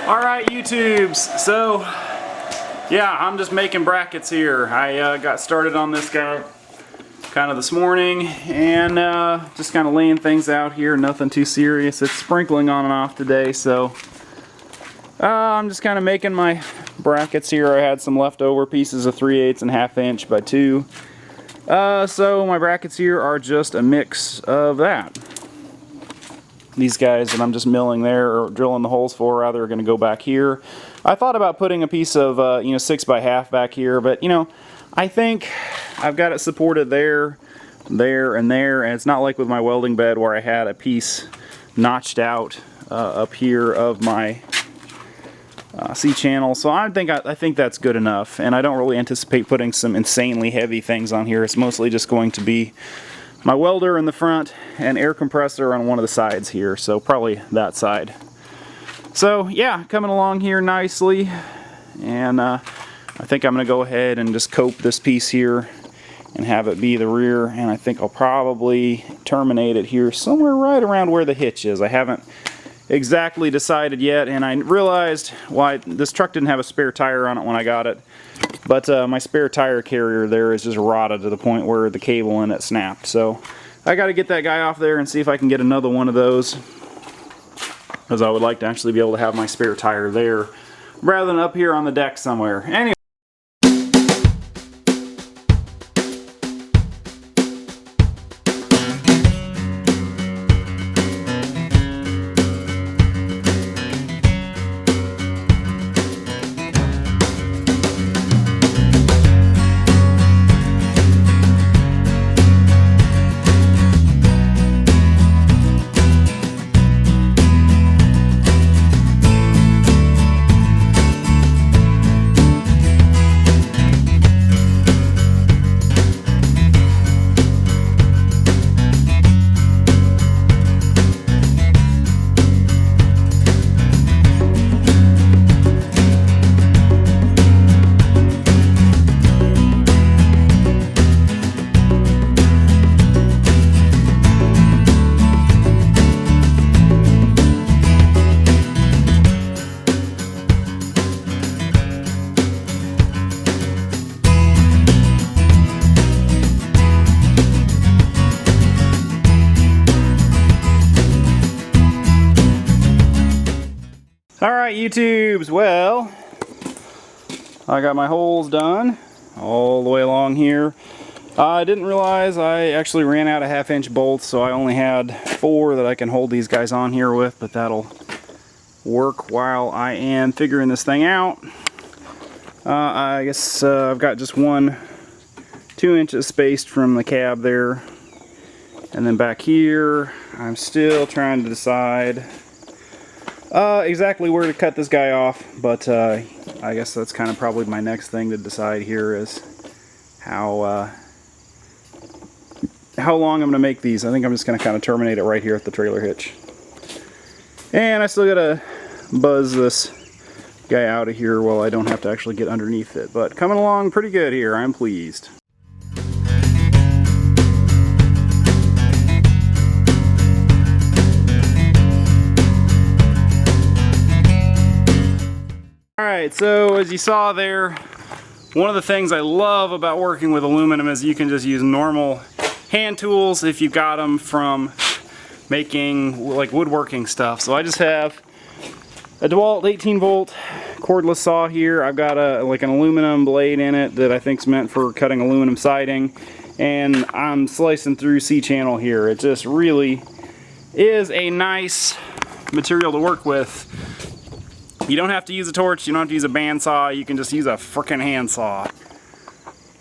Alright, YouTubes, so yeah, I'm just making brackets here. I got started on this guy kind of this morning and just kind of laying things out here, nothing too serious. It's sprinkling on and off today, so I'm just kind of making my brackets here. I had some leftover pieces of 3/8 and 1/2 inch by 2. So my brackets here are just a mix of that. These guys that I'm just milling there, or drilling the holes for rather, are going to go back here. I thought about putting a piece of 6x1/2 back here, but I think I've got it supported there, there, and there, and it's not like with my welding bed where I had a piece notched out up here of my C-channel. So I think that's good enough, and I don't really anticipate putting some insanely heavy things on here. It's mostly just going to be my welder in the front and air compressor on one of the sides here, so probably that side. So yeah, coming along here nicely, and I think I'm going to go ahead and just cope this piece here and have it be the rear, and I think I'll probably terminate it here somewhere right around where the hitch is. I haven't exactly decided yet, and I realized why this truck didn't have a spare tire on it when I got it, but my spare tire carrier there is just rotted to the point where the cable in it snapped. So I got to get that guy off there and see if I can get another one of those, because I would like to actually be able to have my spare tire there rather than up here on the deck somewhere. Anyway. Alright, YouTubes, well, I got my holes done all the way along here. I didn't realize I actually ran out of 1/2 inch bolts, so I only had 4 that I can hold these guys on here with, but that'll work while I am figuring this thing out. I guess I've got just 2 inches spaced from the cab there, and then back here I'm still trying to decide exactly where to cut this guy off, but I guess that's kind of probably my next thing to decide here is how long I'm going to make these. I think I'm just going to kind of terminate it right here at the trailer hitch. And I still got to buzz this guy out of here while I don't have to actually get underneath it, but coming along pretty good here. I'm pleased. Alright, so as you saw there, one of the things I love about working with aluminum is you can just use normal hand tools if you've got them from making like woodworking stuff. So I just have a DeWalt 18-volt cordless saw here. I've got an aluminum blade in it that I think is meant for cutting aluminum siding, and I'm slicing through C-channel here. It just really is a nice material to work with. You don't have to use a torch, you don't have to use a bandsaw, you can just use a frickin' handsaw.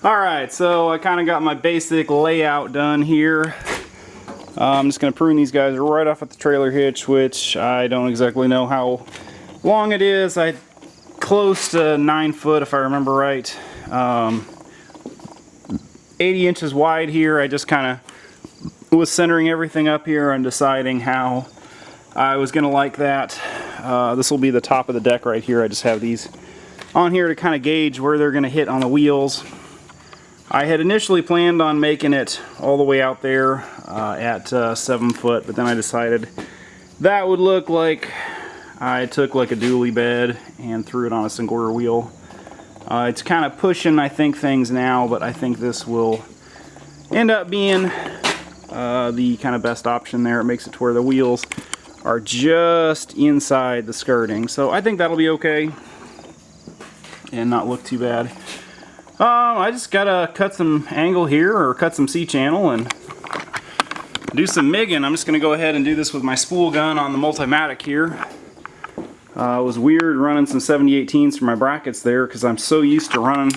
Alright, so I kind of got my basic layout done here. I'm just going to prune these guys right off at the trailer hitch, which I don't exactly know how long it is. Close to 9 foot if I remember right. 80 inches wide here. I just kind of was centering everything up here and deciding how I was going to like that. This will be the top of the deck right here. I just have these on here to kind of gauge where they're going to hit on the wheels. I had initially planned on making it all the way out there at 7 foot, but then I decided that would look like I took like a dually bed and threw it on a single rear wheel. It's kind of pushing, I think, things now, but I think this will end up being the kind of best option there. It makes it to where the wheels are just inside the skirting, so I think that'll be okay and not look too bad. I just gotta cut some angle here, or cut some C-channel and do some MIGging. I'm just gonna go ahead and do this with my spool gun on the Multimatic here. It was weird running some 70/18s for my brackets there, because I'm so used to running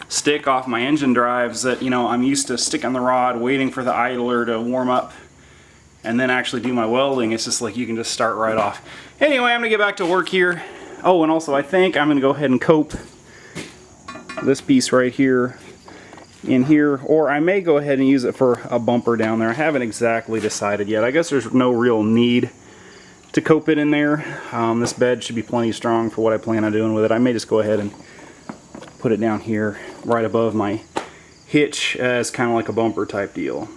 stick off my engine drives that, you know, I'm used to sticking the rod, waiting for the idler to warm up, and then actually do my welding. It's just like you can just start right off. Anyway, I'm gonna get back to work here. Oh, and also I think I'm gonna go ahead and cope this piece right here in here, or I may go ahead and use it for a bumper down there. I haven't exactly decided yet. I guess there's no real need to cope it in there. This bed should be plenty strong for what I plan on doing with it. I may just go ahead and put it down here right above my hitch as kind of like a bumper type deal.